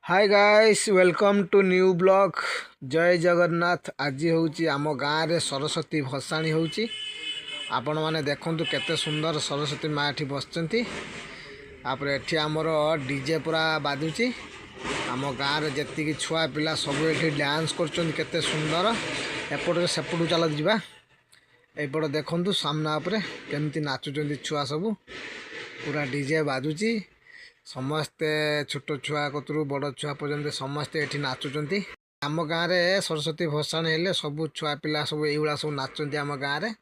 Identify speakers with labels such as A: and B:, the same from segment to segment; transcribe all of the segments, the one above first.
A: Hi guys welcome to new blog. Jai Jagannath. आज हूँ आम गाँव में सरस्वती भसाणी होची। आपण मैंने देखु केते सुंदर सरस्वती माँ एठी बसचंती। तापर एठी आमर डीजे पूरा बाजुची। आम गाँव में जेतिकी छुआ पिला सब एठी डांस करचंती केते सुंदर। एपट सेपटू चल जा एपट देखु सामना उपरे केमती नाचुचंती छुआ सब। पूरा डीजे बाजुची समस्ते छोट छुआ कतरू बड़ छुआ पर्यंत समस्ते एठी नाचुचंती। आम गाँव में सरस्वती भसाणी हेले सब छुआ पिला सब एइभला सब नाचुचंती आम गाँव में।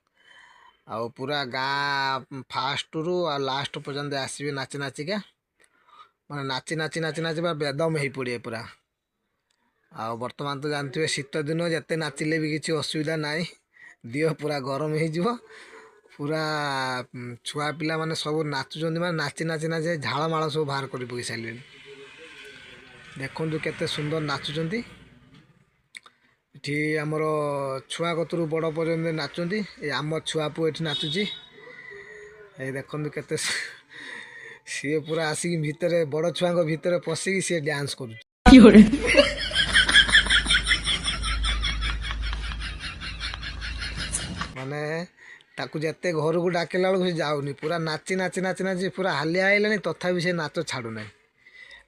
A: आउ पूरा गाँ फास्ट रु लास्ट पर्यंत आसबे नाची नाचिका माने नाची नाची नाची नाची बेदम हो पड़े पूरा। आउ बर्तमान तो जानते शीत दिन जिते नाचिले भी किसी असुविधा ना, देह पूरा गरम हो पूरा। छुआ पिला माने सब नाचुचंती माने नाची नाची नाची झाड़ माड़ सब बाहर कर पकई सारे। देखु केते सुंदर नाचुचंती। एठी आमर छुआ कतरू बड़ पर्यंत नाचुंती। ए आम छुआ पु एठी नाचुची। ए देखु केते सी पूरा आसिक भितर बड़ छुआ भितर पशिकी सी डांस करू माने ताकू जिते घर को डाकिला बेलू जाऊनी पूरा नाची नाची नाची नाची पूरा हालिया आइलानी तथापि से नाच छाड़ूना।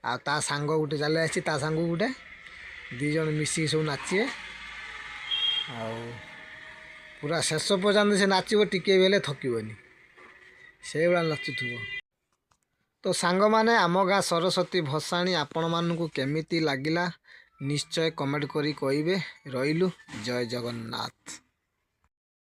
A: आ सांग गोटे चले आसी ता सांग गोटे दीज मिसिक सब नाचे। पूरा शेष पर्यंत से नाचब टिके भी थकबनी से भाया नाचुव। तो सांग माने आम गाँ सरस्वती भसाणी आपण मानू केमिति लगिला निश्चय कमेंट करी कहिबे। रहिलु। जय जगन्नाथ।